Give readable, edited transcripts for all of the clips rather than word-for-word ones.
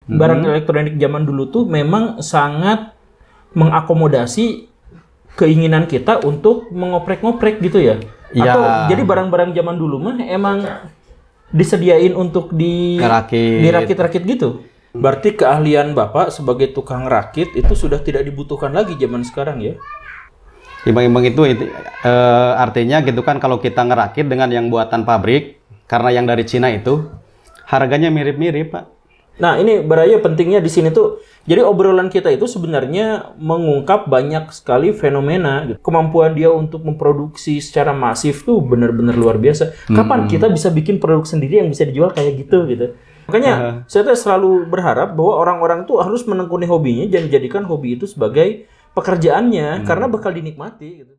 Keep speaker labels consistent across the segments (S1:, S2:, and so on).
S1: barang elektronik zaman dulu tuh memang sangat mengakomodasi keinginan kita untuk mengoprek-ngoprek gitu ya. Atau jadi barang-barang zaman dulu mah emang disediain untuk dirakit-rakit gitu. Berarti keahlian Bapak sebagai tukang rakit itu sudah tidak dibutuhkan lagi zaman sekarang ya?
S2: Imbang-imbang itu artinya gitu kan, kalau kita ngerakit dengan yang buatan pabrik, karena yang dari Cina itu harganya mirip-mirip, Pak.
S1: Nah, ini Baraya pentingnya di sini tuh. Jadi obrolan kita itu sebenarnya mengungkap banyak sekali fenomena. Kemampuan dia untuk memproduksi secara masif tuh benar-benar luar biasa. Kapan kita bisa bikin produk sendiri yang bisa dijual kayak gitu gitu. Makanya saya tuh selalu berharap bahwa orang-orang tuh harus menekuni hobinya dan jadikan hobi itu sebagai pekerjaannya karena bakal dinikmati gitu.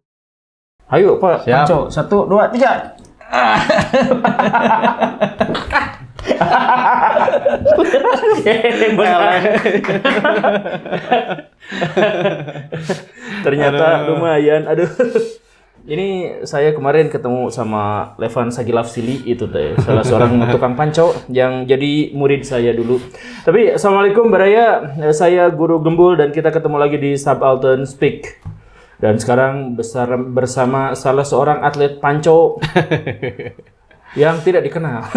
S1: Ayo Pak, Panco, 1, 2, 3. Ternyata lumayan. Aduh. Ini saya kemarin ketemu sama Levan Sagilafsili itu teh, salah seorang tukang panco yang jadi murid saya dulu. Tapi assalamualaikum Baraya, saya Guru Gembul dan kita ketemu lagi di Subaltern Speak. Dan sekarang bersama salah seorang atlet panco yang tidak dikenal.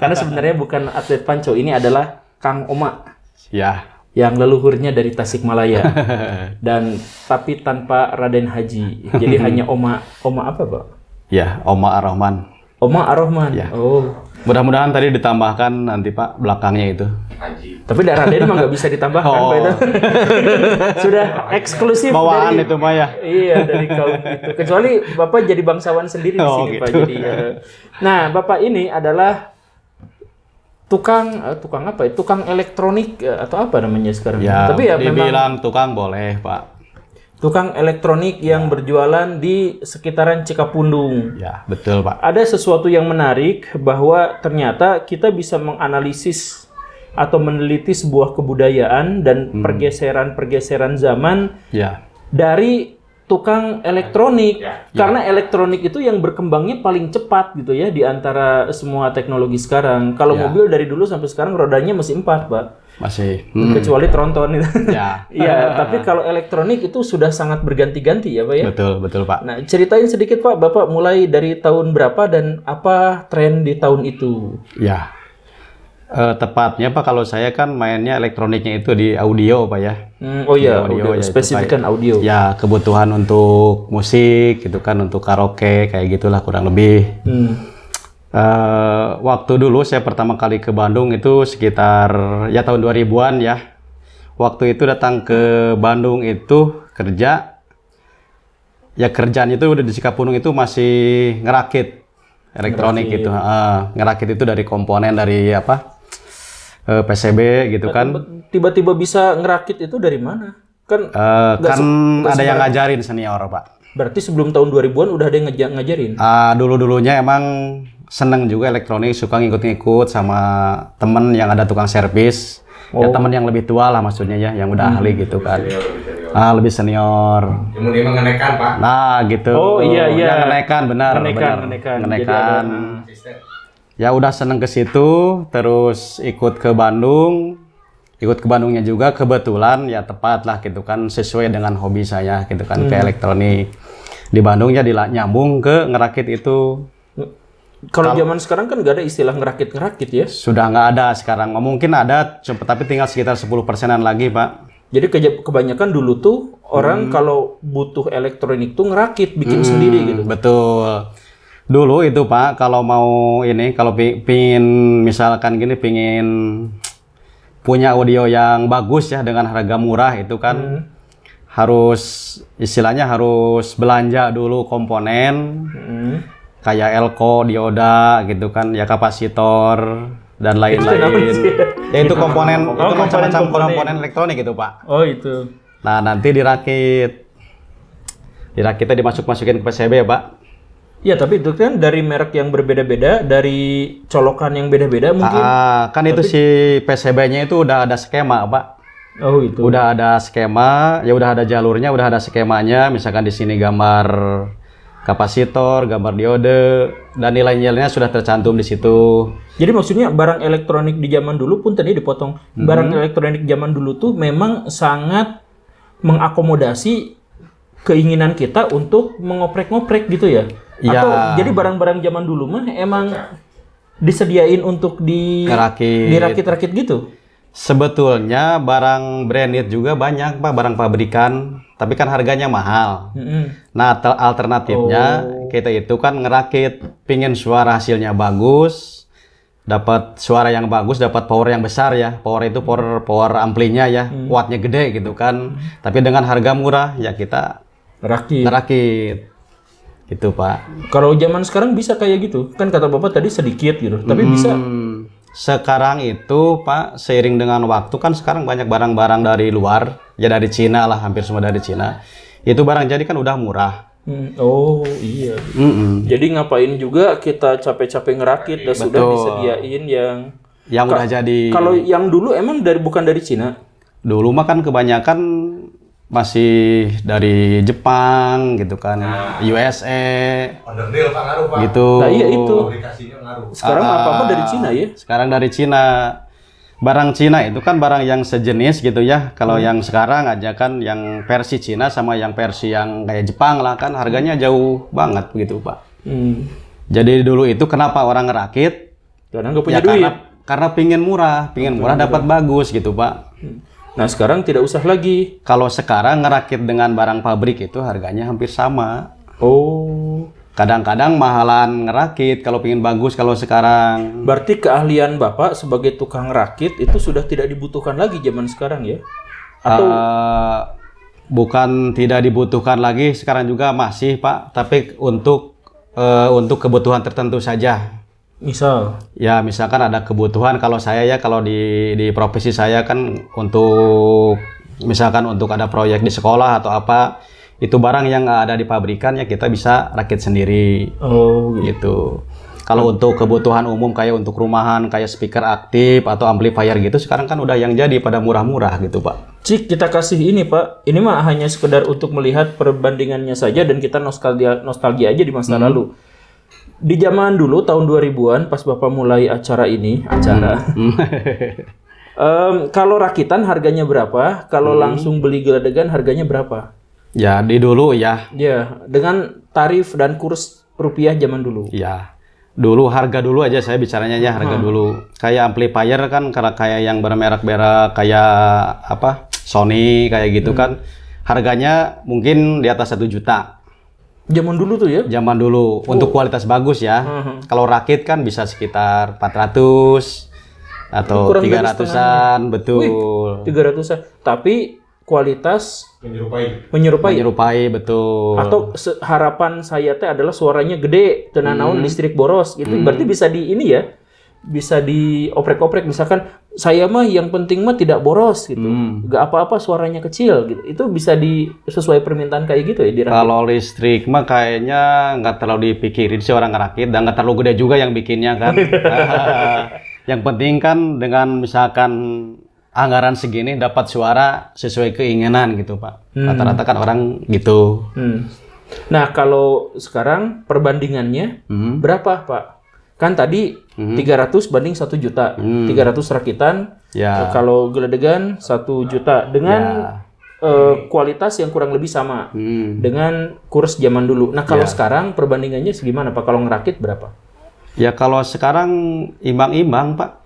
S1: karena sebenarnya bukan atlet panco, ini adalah Kang Oma.
S2: Ya.
S1: Yang leluhurnya dari Tasikmalaya. Dan tapi tanpa Raden Haji. Jadi hanya Oma. Oma apa, Pak?
S2: Ya, Oma Ar-Rahman.
S1: Oma Ar-Rahman.
S2: Ya.
S1: Oh.
S2: Mudah-mudahan tadi ditambahkan nanti Pak belakangnya itu.
S1: Tapi Raden mah nggak bisa ditambahkan, Pak itu. Sudah eksklusif
S2: bawaan
S1: dari,
S2: itu Pak ya.
S1: Iya, dari kaum itu. Kecuali Bapak jadi bangsawan sendiri di sini,
S2: gitu.
S1: Pak. Jadi nah, Bapak ini adalah tukang apa ya? Tukang elektronik atau apa namanya sekarang?
S2: Ya,
S1: tapi ya
S2: dibilang
S1: memang
S2: tukang boleh, Pak.
S1: Tukang elektronik yang berjualan di sekitaran Cikapundung.
S2: Ya, betul, Pak.
S1: Ada sesuatu yang menarik bahwa ternyata kita bisa menganalisis atau meneliti sebuah kebudayaan dan pergeseran-pergeseran zaman dari tukang elektronik. Karena elektronik itu yang berkembangnya paling cepat gitu ya di antara semua teknologi sekarang. Kalau mobil dari dulu sampai sekarang rodanya masih 4, Pak.
S2: Masih.
S1: Kecuali tronton itu.
S2: Ya.
S1: Iya, tapi kalau elektronik itu sudah sangat berganti-ganti ya, Pak ya?
S2: Betul, betul, Pak.
S1: Nah, ceritain sedikit, Pak. Bapak mulai dari tahun berapa dan apa tren di tahun itu?
S2: Ya. Tepatnya Pak, kalau saya kan mainnya elektroniknya itu di audio Pak ya.
S1: Oh iya,
S2: audio ya,
S1: spesifikan audio.
S2: Ya, kebutuhan untuk musik gitu kan, untuk karaoke kayak gitulah kurang lebih. Waktu dulu saya pertama kali ke Bandung itu sekitar ya tahun 2000-an ya. Waktu itu datang ke Bandung itu kerja. Ya kerjaan itu udah di Cikapundung itu masih ngerakit elektronik gitu. Ngerakit itu dari komponen dari apa? PCB gitu kan.
S1: Tiba-tiba bisa ngerakit itu dari mana? Kan
S2: ada yang ngajarin senior, Pak.
S1: Berarti sebelum tahun 2000-an udah ada yang ngajarin?
S2: Dulu-dulunya emang seneng juga elektronik, suka ngikut-ngikut sama temen yang ada tukang servis. Ya temen yang lebih tua lah maksudnya ya, yang udah ahli gitu kan. Lebih senior.
S3: Yang dia mengenekan, Pak.
S2: Nah gitu.
S1: Oh iya.
S2: Yang ngenekan, benar. Ngenekan. Ya udah seneng ke situ, terus ikut ke Bandung. Ikut ke Bandungnya juga kebetulan ya tepat lah gitu kan, sesuai dengan hobi saya gitu kan, ke elektronik. Di Bandung ya nyambung ke ngerakit itu.
S1: Kalau zaman sekarang kan nggak ada istilah ngerakit-ngerakit ya?
S2: Sudah nggak ada sekarang. Mungkin ada, tapi tinggal sekitar 10%-an lagi, Pak.
S1: Jadi kebanyakan dulu tuh orang kalau butuh elektronik tuh ngerakit, bikin sendiri gitu.
S2: Betul. Dulu itu Pak, kalau mau ini, kalau pingin misalkan gini, pingin punya audio yang bagus ya dengan harga murah itu kan harus istilahnya harus belanja dulu komponen kayak elko, dioda gitu kan, ya kapasitor dan lain-lain. Ya itu komponen, itu macam-macam komponen elektronik itu Pak.
S1: Oh itu.
S2: Nah nanti dirakitnya dimasuk-masukin ke PCB ya Pak.
S1: Ya, tapi itu kan dari merek yang berbeda-beda, dari colokan yang beda-beda mungkin.
S2: Kan itu si PCB-nya itu udah ada skema, Pak.
S1: Oh, itu.
S2: Udah ada skema, ya udah ada jalurnya, udah ada skemanya. Misalkan di sini gambar kapasitor, gambar diode, dan nilai-nilainya sudah tercantum di situ.
S1: Jadi maksudnya barang elektronik di zaman dulu pun tadi dipotong. Barang elektronik zaman dulu tuh memang sangat mengakomodasi keinginan kita untuk mengoprek-ngoprek gitu ya?
S2: Ya.
S1: Atau jadi barang-barang zaman dulu mah emang disediain untuk dirakit-rakit gitu?
S2: Sebetulnya barang branded juga banyak Pak, barang pabrikan, tapi kan harganya mahal. Nah, alternatifnya kita itu kan ngerakit, pingin suara hasilnya bagus, dapat suara yang bagus, dapat power yang besar ya. Power itu power amplinya ya, wattnya gede gitu kan. Tapi dengan harga murah ya kita ngerakit. Gitu Pak.
S1: Kalau zaman sekarang bisa kayak gitu? Kan kata Bapak tadi sedikit gitu, tapi bisa.
S2: Sekarang itu Pak, seiring dengan waktu kan sekarang banyak barang-barang dari luar, ya dari Cina lah, hampir semua dari Cina. Itu barang jadi kan udah murah.
S1: Oh iya. Jadi ngapain juga kita capek-capek ngerakit dan sudah disediain yang
S2: udah jadi.
S1: Kalau yang dulu emang bukan dari Cina?
S2: Dulu mah kan kebanyakan masih dari Jepang gitu kan, USA.
S3: Onderdil Pak ngaruh Pak.
S2: Gitu.
S1: Nah iya itu.
S3: Aplikasinya ngaruh.
S1: Sekarang apa-apa dari Cina ya?
S2: Sekarang dari Cina. Barang Cina itu kan barang yang sejenis gitu ya. Kalau yang sekarang aja kan yang versi Cina sama yang versi yang kayak Jepang lah kan harganya jauh banget gitu Pak. Jadi dulu itu kenapa orang ngerakit?
S1: Karena nggak punya duit.
S2: Karena pingin murah dapat bagus gitu Pak.
S1: Nah sekarang tidak usah lagi.
S2: Kalau sekarang ngerakit dengan barang pabrik itu harganya hampir sama.
S1: Oh.
S2: Kadang-kadang mahalan ngerakit kalau pingin bagus kalau sekarang.
S1: Berarti keahlian Bapak sebagai tukang rakit itu sudah tidak dibutuhkan lagi zaman sekarang ya? Atau
S2: bukan tidak dibutuhkan lagi, sekarang juga masih Pak, tapi untuk kebutuhan tertentu saja.
S1: Misal?
S2: Ya misalkan ada kebutuhan kalau saya ya, kalau di profesi saya kan untuk misalkan untuk ada proyek di sekolah atau apa, itu barang yang ada di pabrikan ya kita bisa rakit sendiri.
S1: Oh
S2: gitu. Kalau untuk kebutuhan umum kayak untuk rumahan, kayak speaker aktif atau amplifier gitu, sekarang kan udah yang jadi pada murah-murah gitu Pak.
S1: Cik, kita kasih ini Pak, ini mah hanya sekedar untuk melihat perbandingannya saja dan kita nostalgia aja di masa lalu. Di zaman dulu tahun 2000-an pas Bapak mulai acara ini, kalau rakitan harganya berapa? Kalau langsung beli geledegan harganya berapa?
S2: Ya, di dulu ya.
S1: Ya, dengan tarif dan kurs rupiah zaman dulu.
S2: Ya. Dulu harga dulu aja saya bicaranya ya, harga dulu. Kayak amplifier kan kayak yang bermerek-merek kayak apa? Sony kayak gitu kan. Harganya mungkin di atas 1 juta.
S1: Zaman dulu tuh ya? Zaman
S2: dulu. Untuk kualitas bagus ya. Kalau rakit kan bisa sekitar 400 atau 300-an, betul.
S1: 300-an. Tapi kualitas menyerupai betul. Atau harapan saya teh adalah suaranya gede, tenanaun listrik boros gitu. Berarti bisa di ini ya. Bisa dioprek-oprek, misalkan saya mah yang penting mah tidak boros gitu. Gak apa-apa suaranya kecil gitu. Itu bisa sesuai permintaan kayak gitu ya dirakit.
S2: Kalau listrik mah kayaknya nggak terlalu dipikirin sih orang ngerakit, dan nggak terlalu gede juga yang bikinnya kan. Yang penting kan dengan misalkan anggaran segini dapat suara sesuai keinginan gitu Pak. Rata-rata kan orang gitu.
S1: Nah kalau sekarang perbandingannya berapa Pak? Kan tadi 300 banding 1 juta. 300 rakitan.
S2: Ya.
S1: Kalau geledegan 1 juta. Dengan kualitas yang kurang lebih sama. Dengan kurs zaman dulu. Nah kalau sekarang perbandingannya segimana Pak? Kalau ngerakit berapa?
S2: Ya kalau sekarang imbang-imbang Pak.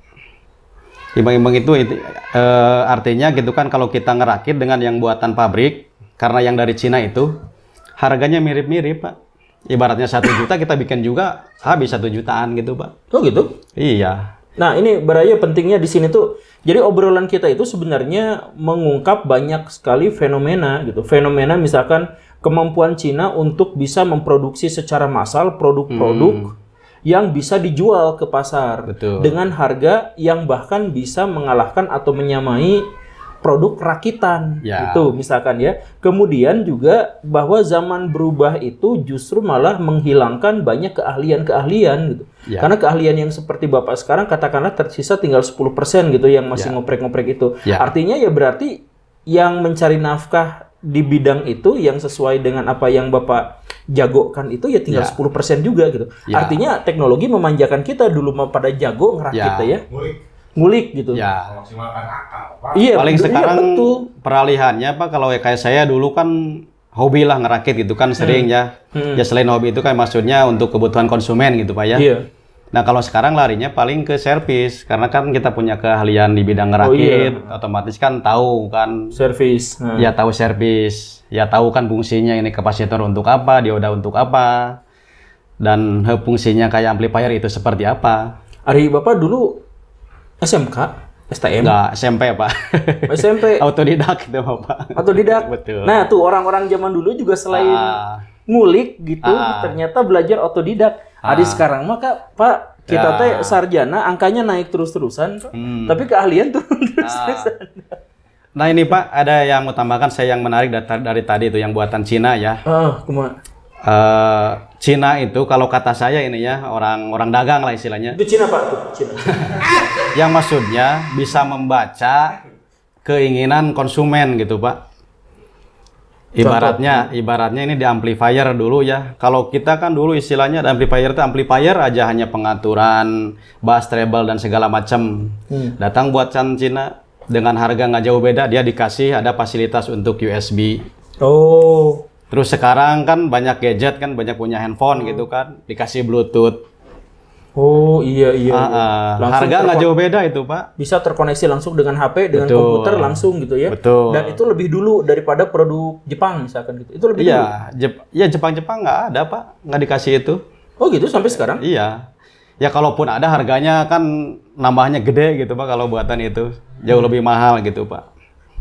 S2: Imbang-imbang itu artinya gitu kan, kalau kita ngerakit dengan yang buatan pabrik, karena yang dari Cina itu harganya mirip-mirip Pak. Ibaratnya 1 juta kita bikin juga habis 1 jutaan gitu Pak.
S1: Oh gitu?
S2: Iya.
S1: Nah ini Baraya pentingnya di sini tuh. Jadi obrolan kita itu sebenarnya mengungkap banyak sekali fenomena gitu. Fenomena misalkan kemampuan Cina untuk bisa memproduksi secara massal produk-produk yang bisa dijual ke pasar.
S2: Betul.
S1: Dengan harga yang bahkan bisa mengalahkan atau menyamai produk rakitan itu misalkan ya. Kemudian juga bahwa zaman berubah itu justru malah menghilangkan banyak keahlian-keahlian gitu. Karena keahlian yang seperti Bapak sekarang katakanlah tersisa tinggal 10% gitu yang masih ngoprek-ngoprek itu. Artinya ya berarti yang mencari nafkah di bidang itu yang sesuai dengan apa yang Bapak jagokan itu ya tinggal 10% juga gitu. Artinya teknologi memanjakan kita dulu pada jago ngerakit ya. Ngulik gitu.
S2: Ya.
S3: Maksimalkan akal, Pak.
S1: Iya,
S2: Paling sekarang
S1: betul.
S2: peralihannya Pak, kalau kayak saya dulu kan hobi lah ngerakit gitu kan sering ya. Ya selain hobi itu kan maksudnya untuk kebutuhan konsumen gitu Pak ya.
S1: Iya.
S2: Nah kalau sekarang larinya paling ke servis karena kan kita punya keahlian di bidang ngerakit, otomatis kan tahu kan
S1: Servis.
S2: ya tahu servis, ya tahu kan fungsinya ini kapasitor untuk apa, dioda untuk apa, dan fungsinya kayak amplifier itu seperti apa.
S1: Ari Bapak dulu SMK, STM?
S2: Enggak, SMP Pak.
S1: SMP.
S2: Autodidak itu Pak.
S1: Otodidak.
S2: Betul.
S1: Nah tuh orang-orang zaman dulu juga selain ngulik gitu, ternyata belajar otodidak. Adi sekarang mah Pak, kita teh sarjana, angkanya naik terus-terusan, Pak. Tapi keahlian turun terus-terusan.
S2: Nah ini Pak, ada yang mau tambahkan saya yang menarik dari tadi itu yang buatan Cina ya.
S1: Kumaha?
S2: Cina itu kalau kata saya ini ya orang dagang lah istilahnya.
S1: Itu Cina Pak, tuh Cina.
S2: Yang maksudnya bisa membaca keinginan konsumen gitu Pak. Ibaratnya ini di amplifier dulu ya. Kalau kita kan dulu istilahnya ada amplifier aja hanya pengaturan bass, treble dan segala macam. Datang buatan Cina dengan harga nggak jauh beda, dia dikasih ada fasilitas untuk USB. Terus sekarang kan banyak gadget kan, banyak punya handphone gitu kan, dikasih Bluetooth.
S1: Iya.
S2: Harga nggak jauh beda itu Pak.
S1: Bisa terkoneksi langsung dengan HP, dengan komputer langsung gitu ya.
S2: Betul.
S1: Dan itu lebih dulu daripada produk Jepang misalkan gitu. Itu lebih dulu.
S2: Iya, Jepang nggak ada Pak, nggak dikasih itu.
S1: Oh gitu sampai sekarang?
S2: Iya. Ya kalaupun ada harganya kan nambahnya gede gitu Pak kalau buatan itu. Jauh lebih mahal gitu Pak.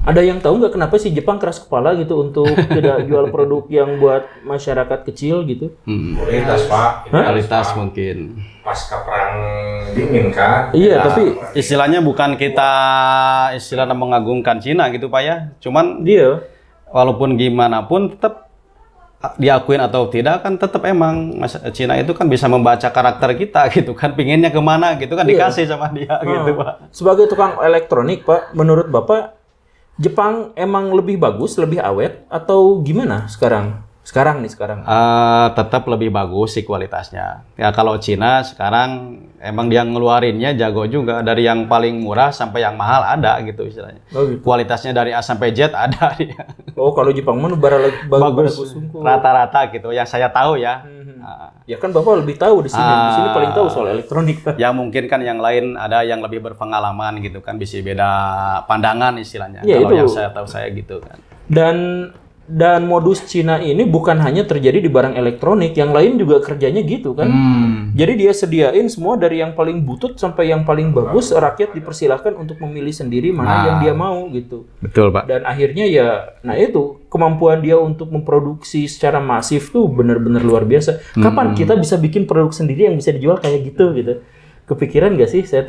S1: Ada yang tahu nggak kenapa sih Jepang keras kepala gitu untuk tidak jual produk yang buat masyarakat kecil gitu?
S3: Kualitas Pak.
S2: Kualitas mungkin.
S3: Pasca perang dingin kan.
S1: Iya, tapi
S2: istilahnya bukan kita istilahnya mengagungkan Cina gitu Pak ya. Cuman
S1: dia
S2: walaupun gimana pun tetap diakuin atau tidak kan tetap emang Cina itu kan bisa membaca karakter kita gitu kan, pinginnya kemana gitu kan dikasih sama dia gitu Pak.
S1: Sebagai tukang elektronik Pak, menurut Bapak Jepang emang lebih bagus, lebih awet atau gimana sekarang? Sekarang.
S2: Tetap lebih bagus sih kualitasnya. Ya kalau Cina sekarang emang dia ngeluarinnya jago juga, dari yang paling murah sampai yang mahal ada gitu istilahnya.
S1: Gitu.
S2: Kualitasnya dari A sampai Z ada dia.
S1: Kalau Jepang mah
S2: bagus rata-rata gitu yang saya tahu ya.
S1: Ya kan Bapak lebih tahu di sini. Di sini paling tahu soal elektronik.
S2: Ya mungkin kan yang lain ada yang lebih berpengalaman gitu kan, bisa beda pandangan istilahnya.
S1: Ya,
S2: kalau
S1: itu.
S2: yang saya tahu saya gitu kan.
S1: Dan modus Cina ini bukan hanya terjadi di barang elektronik, yang lain juga kerjanya gitu kan. Jadi dia sediain semua dari yang paling butut sampai yang paling bagus, rakyat dipersilahkan untuk memilih sendiri mana yang dia mau gitu.
S2: Betul Pak.
S1: Dan akhirnya ya, nah itu kemampuan dia untuk memproduksi secara masif tuh benar-benar luar biasa. Kapan kita bisa bikin produk sendiri yang bisa dijual kayak gitu gitu? Kepikiran gak sih saya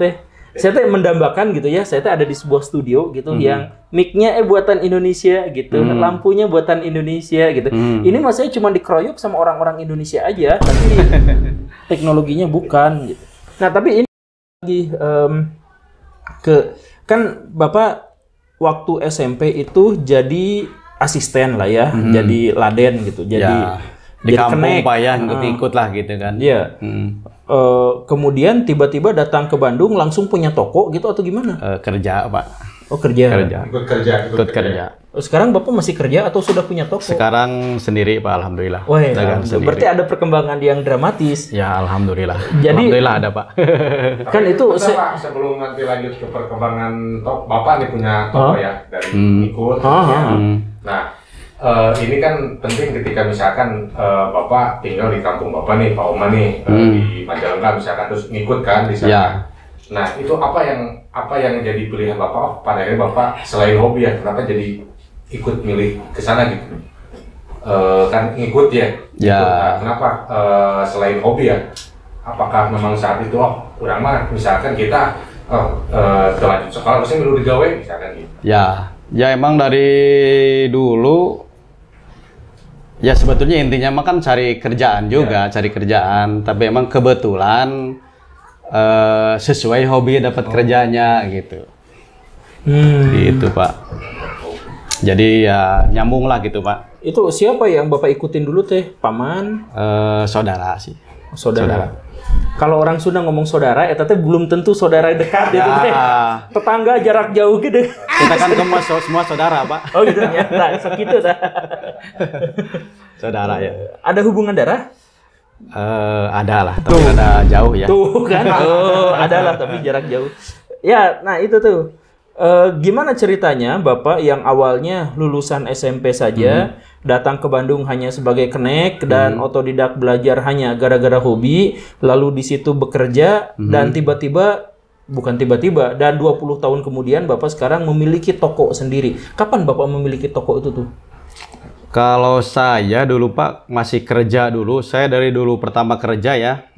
S1: teh mendambakan gitu ya, saya teh ada di sebuah studio gitu yang mic-nya buatan Indonesia gitu, lampunya buatan Indonesia gitu. Ini mas saya cuma dikeroyok sama orang-orang Indonesia aja, tapi teknologinya bukan gitu. Nah tapi ini lagi kan Bapak waktu SMP itu jadi asisten lah ya, jadi laden gitu, jadi
S2: di kampung
S1: kenek.
S2: Pak ya, ikut lah gitu kan.
S1: Iya. Kemudian tiba-tiba datang ke Bandung langsung punya toko gitu atau gimana?
S2: Kerja Pak.
S1: Kerja.
S3: Ikut kerja.
S1: Sekarang Bapak masih kerja atau sudah punya toko?
S2: Sekarang sendiri Pak, alhamdulillah.
S1: Berarti ada perkembangan yang dramatis.
S2: Ya alhamdulillah.
S1: Jadi,
S2: alhamdulillah ada Pak.
S1: Kan itu
S3: Pak, sebelum nanti lanjut ke perkembangan toko, Bapak nih punya toko ya dari ikut. Nah, ini kan penting ketika misalkan Bapak tinggal di kampung Bapak nih, Pak Oma nih di Majalengka misalkan, terus ngikut kan di sana.
S2: Ya.
S3: Nah, itu apa yang jadi pilihan Bapak? Pada akhirnya Bapak selain hobi ya, kenapa jadi ikut milih ke sana gitu? Kan ngikut ya.
S2: Ya.
S3: Nah, kenapa selain hobi ya? Apakah memang saat itu kurang mah misalkan kita terlanjut sekolah pasti perlu digawe misalkan gitu.
S2: Ya emang dari dulu ya sebetulnya intinya mah kan cari kerjaan juga, cari kerjaan. Tapi emang kebetulan sesuai hobi dapat kerjanya gitu. Gitu Pak. Jadi ya nyambung lah gitu Pak.
S1: Itu siapa yang Bapak ikutin dulu teh? Paman?
S2: Saudara sih.
S1: Saudara. Kalau orang Sunda ngomong saudara, ya teh belum tentu saudara dekat gitu teh. Tetangga jarak jauh gitu.
S2: Kita kan semua saudara Pak.
S1: Oh gitu ya, nah, segitu dah.
S2: Saudara ya.
S1: Ada hubungan darah?
S2: Ada lah, tapi ada jauh ya.
S1: Tuh kan, ada lah tapi jarak jauh. Ya, nah itu tuh. Gimana ceritanya Bapak yang awalnya lulusan SMP saja, datang ke Bandung hanya sebagai kenek dan otodidak belajar hanya gara-gara hobi, lalu di situ bekerja dan bukan tiba-tiba, dan 20 tahun kemudian Bapak sekarang memiliki toko sendiri. Kapan Bapak memiliki toko itu tuh?
S2: Kalau saya dulu Pak masih kerja dulu, saya dari dulu pertama kerja ya.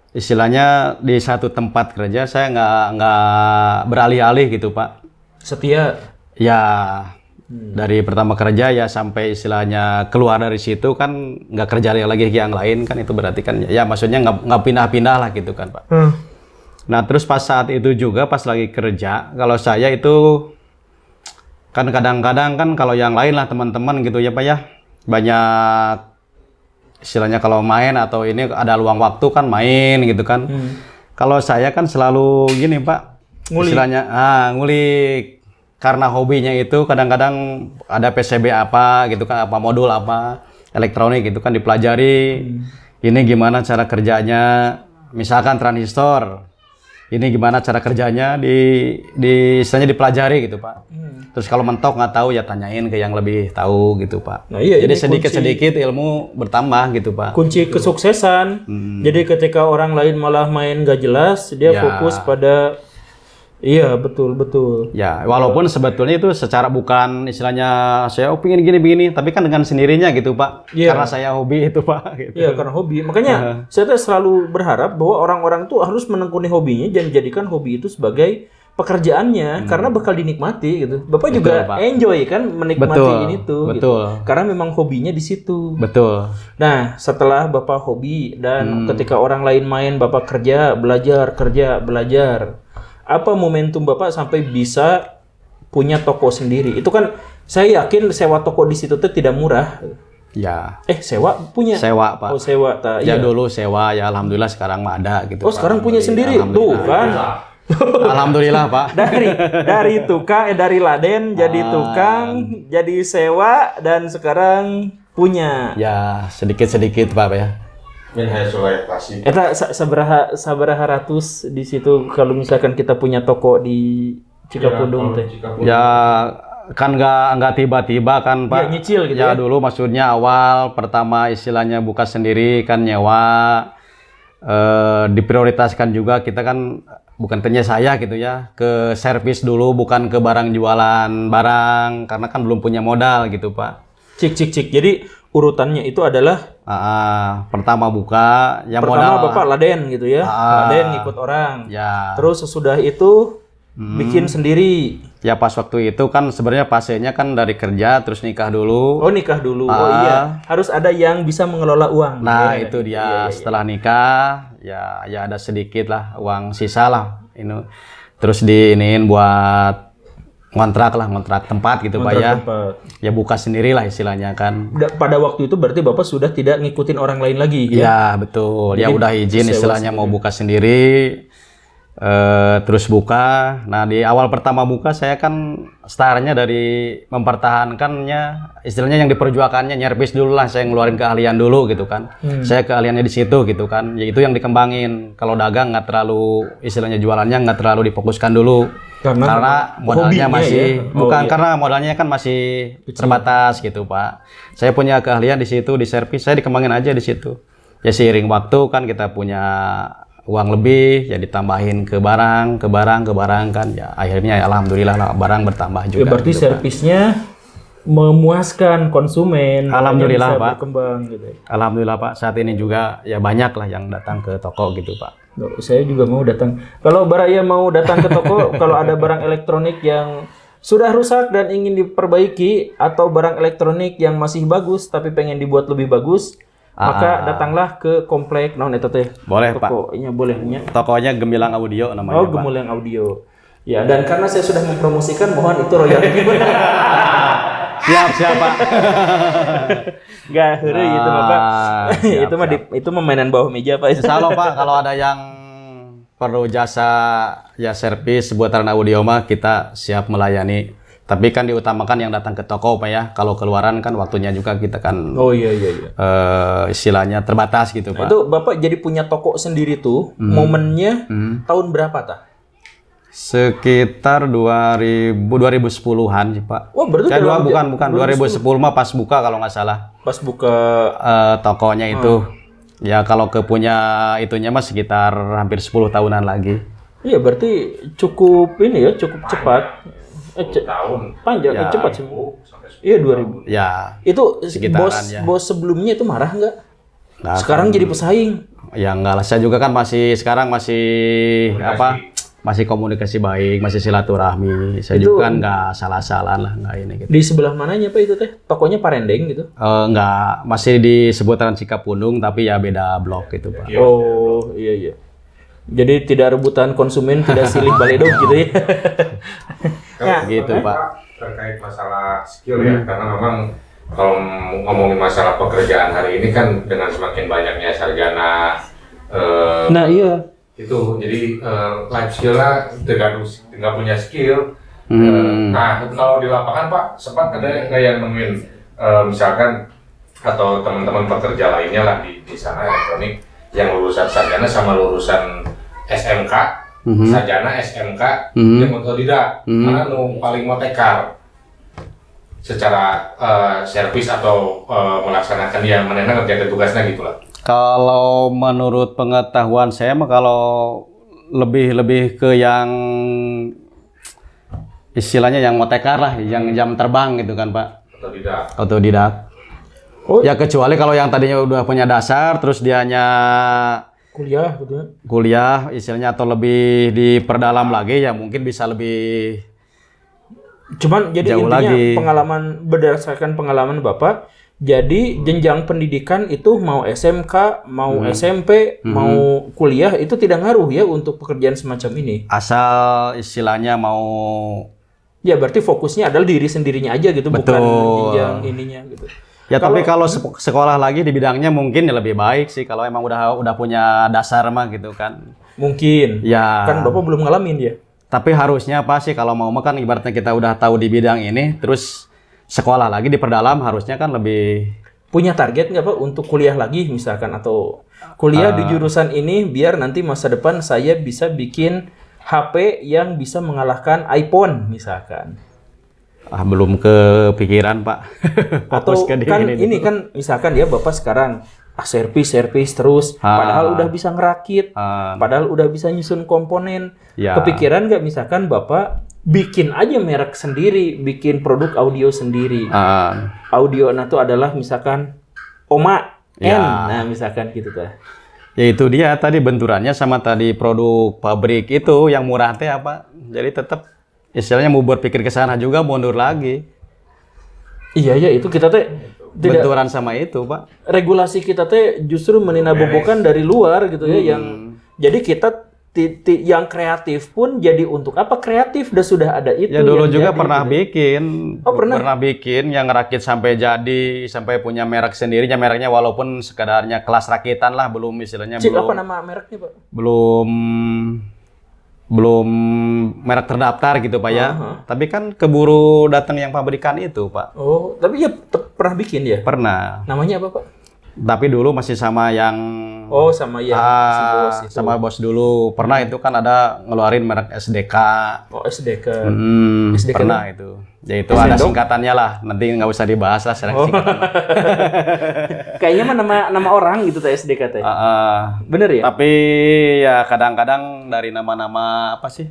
S2: Istilahnya di satu tempat kerja saya nggak beralih-alih gitu Pak.
S1: Setia?
S2: Ya dari pertama kerja ya sampai istilahnya keluar dari situ kan nggak kerja lagi yang lain kan, itu berarti kan ya maksudnya nggak pindah-pindah lah gitu kan Pak. Nah terus pas saat itu juga pas lagi kerja, kalau saya itu kan kadang-kadang kan kalau yang lain lah teman-teman gitu ya Pak ya, banyak istilahnya kalau main atau ini ada luang waktu kan main gitu kan. Kalau saya kan selalu gini Pak, istilahnya ngulik, karena hobinya itu kadang-kadang ada PCB apa gitu kan, apa modul apa elektronik gitu kan dipelajari. Ini gimana cara kerjanya, misalkan transistor, ini gimana cara kerjanya istilahnya dipelajari gitu Pak. Terus kalau mentok nggak tahu ya tanyain ke yang lebih tahu gitu Pak.
S1: Nah, iya,
S2: jadi sedikit-sedikit ilmu bertambah gitu Pak.
S1: Kunci kesuksesan. Jadi ketika orang lain malah main gak jelas, dia fokus pada betul.
S2: Ya, walaupun sebetulnya itu secara bukan istilahnya saya pengen gini-begini, tapi kan dengan sendirinya gitu Pak. Karena saya hobi itu Pak. Gitu.
S1: Iya, karena hobi. Makanya saya tuh selalu berharap bahwa orang-orang tuh harus menekuni hobinya dan jadikan hobi itu sebagai pekerjaannya, karena bakal dinikmati gitu. Bapak juga enjoy kan menikmati ini tuh. Gitu. Karena memang hobinya di situ.
S2: Betul.
S1: Nah, setelah Bapak hobi dan ketika orang lain main, Bapak kerja, belajar. Apa momentum Bapak sampai bisa punya toko sendiri? Itu kan saya yakin sewa toko di situ tuh tidak murah.
S2: Ya.
S1: Sewa punya?
S2: Sewa Pak.
S1: Oh sewa.
S2: Ya dulu sewa ya, alhamdulillah sekarang mah ada gitu.
S1: Oh Pak. Sekarang punya sendiri? Tuh kan.
S2: Alhamdulillah Pak.
S1: Dari tukang, dari Laden jadi tukang, jadi sewa, dan sekarang punya.
S2: Ya sedikit-sedikit Pak ya.
S1: Eta sabaraha ratus di situ kalau misalkan kita punya toko di Cikapundung teh.
S2: Ya kan nggak tiba-tiba kan Pak.
S1: Ya, nyicil gitu ya.
S2: Dulu maksudnya awal pertama istilahnya buka sendiri kan nyewa, diprioritaskan juga kita kan bukan tanya saya gitu ya, ke servis dulu bukan ke barang jualan barang karena kan belum punya modal gitu Pak.
S1: Cik. Jadi urutannya itu adalah
S2: pertama buka yang
S1: pertama
S2: modal.
S1: Bapak Laden gitu ya. Laden ngikut orang.
S2: Ya.
S1: Terus sesudah itu bikin sendiri.
S2: Ya pas waktu itu kan sebenarnya fasenya kan dari kerja terus nikah dulu.
S1: Oh nikah dulu. Oh iya. Harus ada yang bisa mengelola uang.
S2: Nah itu dia setelah nikah ya ada sedikit lah uang sisa lah ini. Terus diiniin buat ngontrak tempat gitu Pak ya. Ya buka sendiri lah istilahnya kan.
S1: Pada waktu itu berarti Bapak sudah tidak ngikutin orang lain lagi
S2: ya? Ya betul. Jadi, ya udah izin istilahnya mau buka sendiri. Terus buka. Nah di awal pertama buka saya kan startnya dari mempertahankannya, istilahnya yang diperjuangkannya nyervis dulu lah, saya ngeluarin keahlian dulu gitu kan. Saya keahliannya di situ gitu kan, yaitu yang dikembangin. Kalau dagang nggak terlalu, istilahnya jualannya nggak terlalu difokuskan dulu karena modalnya masih karena modalnya kan masih terbatas gitu Pak. Saya punya keahlian di situ, di servis saya dikembangin aja di situ. Ya seiring waktu kan kita punya uang lebih ya ditambahin ke barang kan ya akhirnya alhamdulillah lah barang bertambah juga.
S1: Ya, berarti gitu, servisnya memuaskan konsumen.
S2: Alhamdulillah Pak.
S1: Berkembang gitu.
S2: Alhamdulillah Pak, saat ini juga ya banyak lah yang datang ke toko gitu Pak.
S1: Saya juga mau datang. Kalau Baraya mau datang ke toko kalau ada barang elektronik yang sudah rusak dan ingin diperbaiki atau barang elektronik yang masih bagus tapi pengen dibuat lebih bagus, maka datanglah ke komplek itu teh.
S2: Boleh
S1: tokonya
S2: Pak.
S1: Bolehnya.
S2: Tokonya Gemilang Audio namanya.
S1: Oh, Gemilang Audio. Ya, dan karena saya sudah mempromosikan, mohon itu royalti.
S2: Siap Pak.
S1: Nggak heureuy itu mah Pak.
S2: Siap.
S1: Itu mah mainan bawah meja Pak.
S2: Insya Allah Pak, kalau ada yang perlu jasa ya servis seputaran audio mah kita siap melayani. Tapi kan diutamakan yang datang ke toko Pak ya. Kalau keluaran kan waktunya juga kita kan
S1: Oh iya.
S2: istilahnya terbatas gitu Pak.
S1: Itu Bapak jadi punya toko sendiri tuh, momennya tahun berapa tah?
S2: Sekitar 2010-an sih Pak.
S1: Wah, berarti
S2: bukan 2010 mah pas buka kalau nggak salah.
S1: Pas buka
S2: Tokonya itu. Ya kalau punya itunya mah sekitar hampir 10 tahunan lagi.
S1: Iya, berarti cukup ini ya, cukup cepat.
S3: tahun.
S1: Panjang,
S2: Ya.
S1: cepat sih. Iya, 2000.
S2: Ya,
S1: Itu
S2: sekitaran ya.
S1: bos sebelumnya itu marah nggak?
S2: Nah,
S1: Sekarang jadi pesaing.
S2: ya enggak lah, saya juga kan sekarang masih masih komunikasi baik, masih silaturahmi. Saya
S1: Itu-
S2: juga kan nggak salah-salah lah, nggak ini gitu.
S1: Di sebelah mananya Pak itu teh? Tokonya Parendeng gitu?
S2: Nggak, masih di seputaran Cikapundung tapi ya beda blok gitu Pak.
S1: Oh, iya. Jadi tidak rebutan konsumen, tidak silih baledog gitu ya.
S3: Nah,
S2: gitu, Pak.
S3: Terkait masalah skill ya, karena memang kalau ngomongin masalah pekerjaan hari ini kan dengan semakin banyaknya sarjana
S1: Nah, iya.
S3: itu, jadi life skill-nya tergantung nggak punya skill. Nah, kalau di lapangan Pak, sempat ada nggak yang nemuin misalkan atau teman-teman pekerja lainnya lah di sana elektronik yang lulusan sarjana sama lulusan SMK, sarjana SMK yang otodidak, mana nu paling mau tekar secara servis atau melaksanakan dia mana ngerjain tugasnya gitu lah.
S2: Kalau menurut pengetahuan saya mah kalau lebih ke yang istilahnya yang motekar lah, yang jam terbang gitu kan Pak,
S3: Otodidak.
S2: otodidak.
S1: Oh.
S2: Ya kecuali kalau yang tadinya udah punya dasar, terus dianya
S1: Kuliah gitu ya.
S2: kuliah istilahnya atau lebih diperdalam lagi, ya mungkin bisa lebih
S1: Cuman jadi
S2: Jauh
S1: intinya
S2: lagi.
S1: berdasarkan pengalaman Bapak, jadi jenjang pendidikan itu mau SMK, mau SMP, mau kuliah itu tidak ngaruh ya untuk pekerjaan semacam ini.
S2: asal istilahnya mau
S1: Ya berarti fokusnya adalah diri sendirinya aja gitu, bukan
S2: Betul.
S1: jenjang ininya gitu.
S2: ya. Tapi kalau sekolah lagi di bidangnya mungkin ya lebih baik sih kalau emang udah punya dasar mah gitu kan.
S1: Mungkin.
S2: Ya.
S1: Kan Bapak belum ngalamin ya.
S2: Tapi harusnya apa sih kalau mau makan ibaratnya kita udah tahu di bidang ini, terus sekolah lagi diperdalam harusnya kan lebih.
S1: Punya target nggak Pak untuk kuliah lagi misalkan atau kuliah di jurusan ini biar nanti masa depan saya bisa bikin HP yang bisa mengalahkan iPhone misalkan.
S2: Belum kepikiran Pak.
S1: Atau
S2: Fokus ke
S1: kan
S2: diri
S1: ini kan misalkan ya Bapak sekarang servis terus padahal udah bisa ngerakit, padahal udah bisa nyusun komponen.
S2: Ya.
S1: Kepikiran nggak misalkan Bapak bikin aja merek sendiri, bikin produk audio sendiri. Audio nah itu adalah misalkan Oma N.
S2: Ya.
S1: Nah, misalkan gitu teh.
S2: Ya itu dia tadi benturannya sama tadi produk pabrik itu yang murah teh apa. Jadi tetap istilahnya mau berpikir ke sana juga mundur lagi.
S1: Iya ya itu kita teh tidak
S2: Benturan sama itu, Pak.
S1: regulasi kita teh justru meninabobokan dari luar gitu ya yang jadi kita yang kreatif pun jadi untuk apa kreatif sudah ada itu
S2: Ya dulu
S1: yang
S2: juga
S1: jadi,
S2: pernah
S1: gitu.
S2: bikin.
S1: Oh, pernah?
S2: bikin yang ngerakit sampai jadi, sampai punya merek sendirinya, mereknya walaupun sekedarnya kelas rakitan lah, belum istilahnya
S1: Cik,
S2: belum
S1: apa nama mereknya Pak?
S2: belum merek terdaftar gitu Pak ya. Tapi kan keburu datang yang pabrikan itu Pak.
S1: Oh tapi ya pernah bikin ya?
S2: Pernah.
S1: Namanya apa Pak?
S2: Tapi dulu masih sama yang
S1: Oh sama yang si bos itu.
S2: sama bos dulu. Pernah itu kan ada ngeluarin merek SDK.
S1: Oh SDK. SDK
S2: Pernah itu. Ya itu ada singkatannya lah. Nanti nggak usah dibahas lah secara singkatan.
S1: Kayaknya mah nama orang gitu teh SDK teh. Bener ya?
S2: Tapi ya kadang-kadang dari nama-nama apa sih?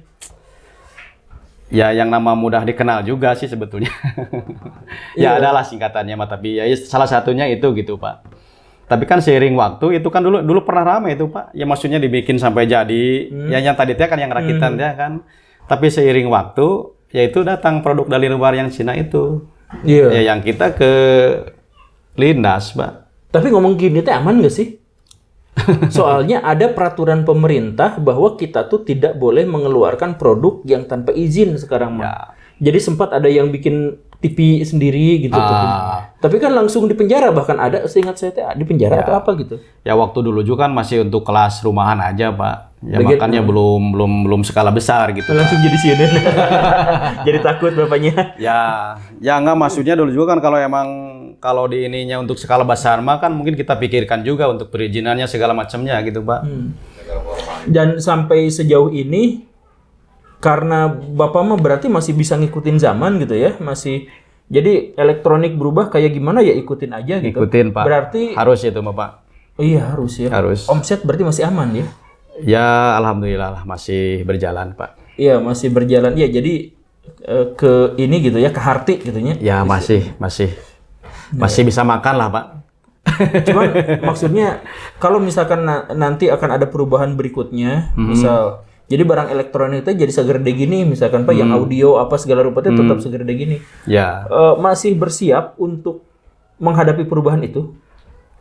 S2: Ya yang nama mudah dikenal juga sih sebetulnya. Ya adalah singkatannya mah, tapi ya salah satunya itu gitu Pak. Tapi kan seiring waktu itu kan dulu pernah ramai itu Pak. Ya maksudnya dibikin sampai jadi. Ya yang tadi kan yang rakitan ya kan. Tapi seiring waktu yaitu datang produk dari luar yang Cina itu.
S1: Iya.
S2: Ya yang kita ke lindas Pak.
S1: Tapi ngomong gini teh aman nggak sih? Soalnya ada peraturan pemerintah bahwa kita tuh tidak boleh mengeluarkan produk yang tanpa izin sekarang mah.
S2: Ya.
S1: Jadi sempat ada yang bikin TV sendiri gitu. Tapi kan langsung di penjara, bahkan ada seingat saya di penjara atau apa gitu.
S2: Ya waktu dulu juga kan masih untuk kelas rumahan aja Pak. Ya makanya belum skala besar gitu.
S1: Langsung jadi CNN. Jadi takut bapaknya.
S2: Ya enggak, maksudnya dulu juga kan kalau di ininya untuk skala besar mah kan mungkin kita pikirkan juga untuk perizinannya segala macamnya gitu Pak.
S1: Dan sampai sejauh ini karena Bapak mah berarti masih bisa ngikutin zaman gitu ya, masih. Jadi elektronik berubah kayak gimana ya ikutin aja gitu.
S2: Ikutin Pak.
S1: Berarti
S2: harus itu Pak.
S1: Iya harus ya.
S2: Harus.
S1: Omset berarti masih aman ya?
S2: Ya alhamdulillah lah masih berjalan Pak.
S1: Iya masih berjalan. Iya jadi ke ini gitu ya, ke Harti gitunya.
S2: Ya masih bisa makan lah Pak.
S1: Cuman maksudnya kalau misalkan nanti akan ada perubahan berikutnya, misal jadi barang elektronik itu jadi segede gini, misalkan Pak yang audio apa segala rupanya tetap segede gini.
S2: Ya.
S1: Masih bersiap untuk menghadapi perubahan itu?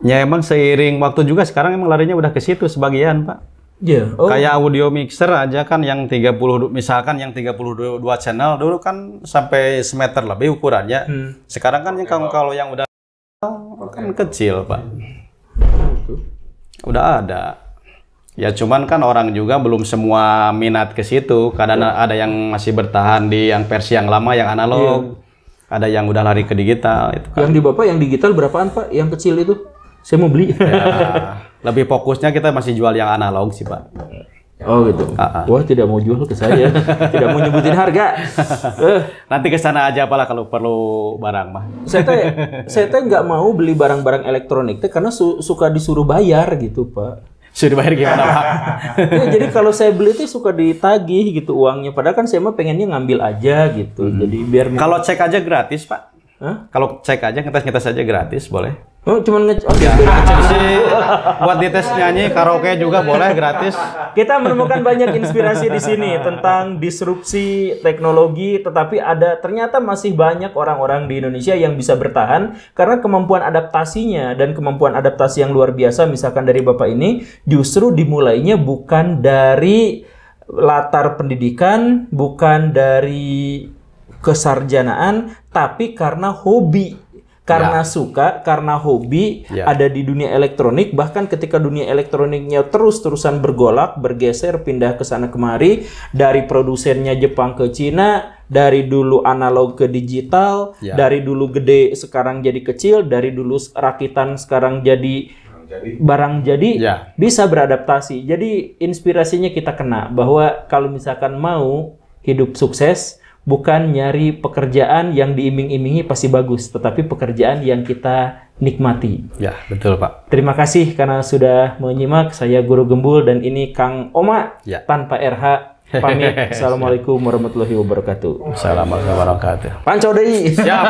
S2: Ya emang seiring waktu juga sekarang emang larinya udah ke situ sebagian Pak.
S1: Ya.
S2: Kayak audio mixer aja kan yang 30 misalkan yang 32 channel dulu kan sampai semeter lebih ukurannya. Sekarang kan yang kalau yang udah kan kecil Pak. Udah ada. Ya cuman kan orang juga belum semua minat ke situ. Kadang ada yang masih bertahan di yang versi yang lama yang analog. Ada yang udah lari ke digital itu kan.
S1: Yang di Bapak yang digital berapaan Pak? Yang kecil itu? Saya mau beli.
S2: Ya, lebih fokusnya kita masih jual yang analog sih Pak.
S1: Oh gitu. Wah tidak mau jual ke saya. Tidak mau nyebutin harga.
S2: Nanti ke sana aja apalah kalau perlu barang mah.
S1: Saya teh nggak mau beli barang-barang elektronik teh karena suka disuruh bayar gitu Pak.
S2: Sudah bayar gimana Pak?
S1: Ya, jadi kalau saya beli tuh suka ditagih gitu uangnya. Padahal kan saya mah pengennya ngambil aja gitu. Jadi biar
S2: kalau cek aja gratis Pak. Kalau cek aja ngetes aja gratis boleh.
S1: Oh cuman
S2: cek sih buat dites nyanyi karaoke juga boleh gratis.
S1: Kita menemukan banyak inspirasi di sini tentang disrupsi teknologi, tetapi ternyata masih banyak orang-orang di Indonesia yang bisa bertahan karena kemampuan adaptasinya dan kemampuan adaptasi yang luar biasa. Misalkan dari Bapak ini justru dimulainya bukan dari latar pendidikan, bukan dari kesarjanaan, tapi karena hobi. Karena suka, karena hobi, ada di dunia elektronik. Bahkan ketika dunia elektroniknya terus-terusan bergolak, bergeser, pindah ke sana kemari, dari produsennya Jepang ke Cina, dari dulu analog ke digital, dari dulu gede sekarang jadi kecil, dari dulu rakitan sekarang jadi barang jadi, bisa beradaptasi. Jadi inspirasinya kita kena bahwa kalau misalkan mau hidup sukses, bukan nyari pekerjaan yang diiming-imingi pasti bagus, tetapi pekerjaan yang kita nikmati.
S2: Ya, betul Pak.
S1: Terima kasih karena sudah menyimak. Saya Guru Gembul dan ini Kang Oma tanpa RH. Pamit. Assalamualaikum warahmatullahi wabarakatuh.
S2: Assalamualaikum warahmatullahi wabarakatuh.
S1: Panco deui. Siap.